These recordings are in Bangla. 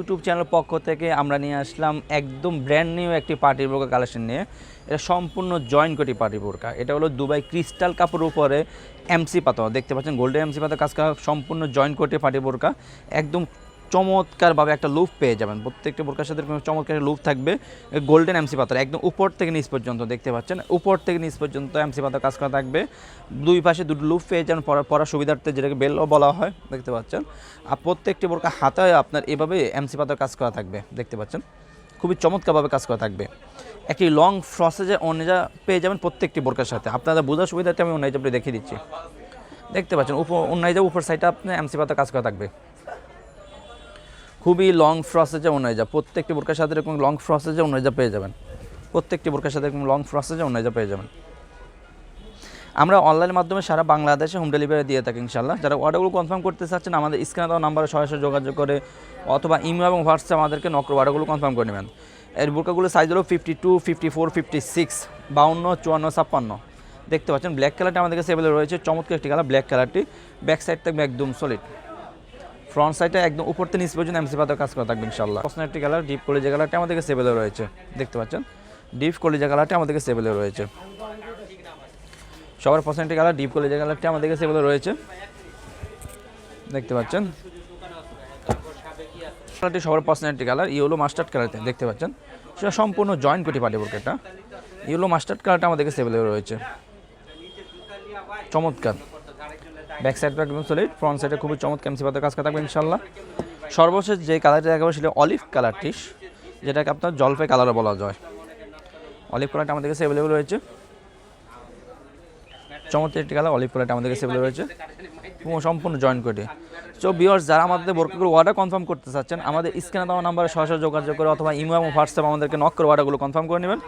ইউটিউব চ্যানেল পক্ষ থেকে আমরা নিয়ে আসলাম একদম ব্র্যান্ড নিউ একটি পার্টি বোরকা কালেকশন নিয়ে। এটা সম্পূর্ণ জয়েন্ট কোটি পার্টি বোরকা। এটা হলো দুবাই ক্রিস্টাল কাপড়ের উপরে এমসি পাতা, দেখতে পাচ্ছেন গোল্ডেন এমসি পাতা কাজ করা সম্পূর্ণ জয়েন্ট কোটি পার্টি বোরকা। একদম চমৎকারভাবে একটা লুক পেয়ে যাবেন, প্রত্যেকটা বোরকার সাথে চমৎকার লুক থাকবে। গোল্ডেন এমসি পাতার একদম উপর থেকে নিচ পর্যন্ত দেখতে পাচ্ছেন, উপর থেকে নিচ পর্যন্ত এমসি পাতা কাজ করা থাকবে। দুই পাশে দুটো লুক পেয়ে যাবেন পরার সুবিধার্থে, যেটাকে বেলও বলা হয়, দেখতে পাচ্ছেন। আর প্রত্যেকটি বোরকা হাতায় আপনার এভাবে এমসি পাতার কাজ করা থাকবে, দেখতে পাচ্ছেন, খুবই চমৎকারভাবে কাজ করা থাকবে। একটি লং ফ্রসেজে ওড়না পেয়ে যাবেন প্রত্যেকটি বোরকার সাথে। আপনাদের বোঝার সুবিধার্থে আমি ওড়নাটা দেখিয়ে দিচ্ছি, দেখতে পাচ্ছেন। ওড়নাটা উপর সাইডে আপনার এমসি পাতা কাজ করা থাকবে, খুবই লং ফ্রসেজে ওড়না। প্রত্যেকটি বোরকার সাথে এরকম লং ফ্রসেজে ওড়না পেয়ে যাবেন, প্রত্যেকটি বোরকার সাথে এরকম লং ফ্রসেজে ওড়না পেয়ে যাবেন। আমরা অনলাইনের মাধ্যমে সারা বাংলাদেশে হোম ডেলিভারি দিয়ে থাকি ইনশাল্লাহ। যারা অর্ডারগুলো কনফার্ম করতে চাচ্ছেন আমাদের স্ক্রিনে দেওয়া নাম্বারে সরাসরি যোগাযোগ করে অথবা ইমেল এবং হোয়াটসঅ্যাপ আমাদেরকে নক করে অর্ডারগুলো কনফার্ম করে নেবেন। এর বোরকাগুলো সাইজ হলো 52, 54, 56, 52, 54, 56, দেখতে পাচ্ছেন। ব্ল্যাক কালারটা আমাদের কাছে অ্যাভেলেবল রয়েছে, চমৎকার একটি কালার ব্ল্যাক কালারটি। ব্যাক সাইড থাকবে একদম সলিড, ফ্রন্ট সাইডে একদম উপর থেকে নিচ পর্যন্ত এমসি পাতার কাজ করা থাকবে ইনশাল্লাহ। পছন্দের একটি কালার ডিপ কলিজা কালারটা আমাদের কাছে অ্যাভেলেবল রয়েছে, দেখতে পাচ্ছেন। ডিপ কলিজা কালারটা আমাদের কাছে অ্যাভেলেবল রয়েছে, সবার পছন্দের কালার ডিপ কলিজা কালারটা আমাদের কাছে অ্যাভেলেবল রয়েছে, দেখতে পাচ্ছেন। কালারটি সবার পছন্দের কালার ইয়েলো মাস্টার্ড কালার, দেখতে পাচ্ছেন। সেটা সম্পূর্ণ জয়েন্ট কোটি পার্টি বোরকাটা। ইয়েলো মাস্টার্ড কালারটা আমাদের কাছে অ্যাভেলেবল রয়েছে, চমৎকার। ব্যাক সাইডটা একদম সলিড, ফ্রন্ট সাইডে খুবই চমৎকার এমসি পাতার কাজ করা থাকবে ইনশাল্লাহ। সর্বশেষ যে কালারটা দেখাবো সেটা অলিভ কালারটি, যেটাকে আপনার জলপাই কালারও বলা যায়। অলিভ কালারটা আমাদের কাছে অ্যাভেলেবল রয়েছে, চমৎকার একটি কালার অলিভ কালারটা আমাদের কাছে অ্যাভেলেবল রয়েছে, সম্পূর্ণ জয়েন্ট কোটি। সো ভিউয়ার্স, যারা আমাদের বোরকাগুলো অর্ডার কনফার্ম করতে চাচ্ছেন আমাদের স্ক্রিনে দেওয়া নাম্বারে সরাসরি যোগাযোগ করে অথবা ইমেল এবং হোয়াটসঅ্যাপ আমাদেরকে নক করে অর্ডারগুলো কনফার্ম করে নেবেন।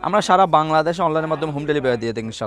আমরা সারা বাংলাদেশে অনলাইনের মাধ্যমে হোম ডেলিভারি দিয়ে থাকি ইনশাল্লাহ।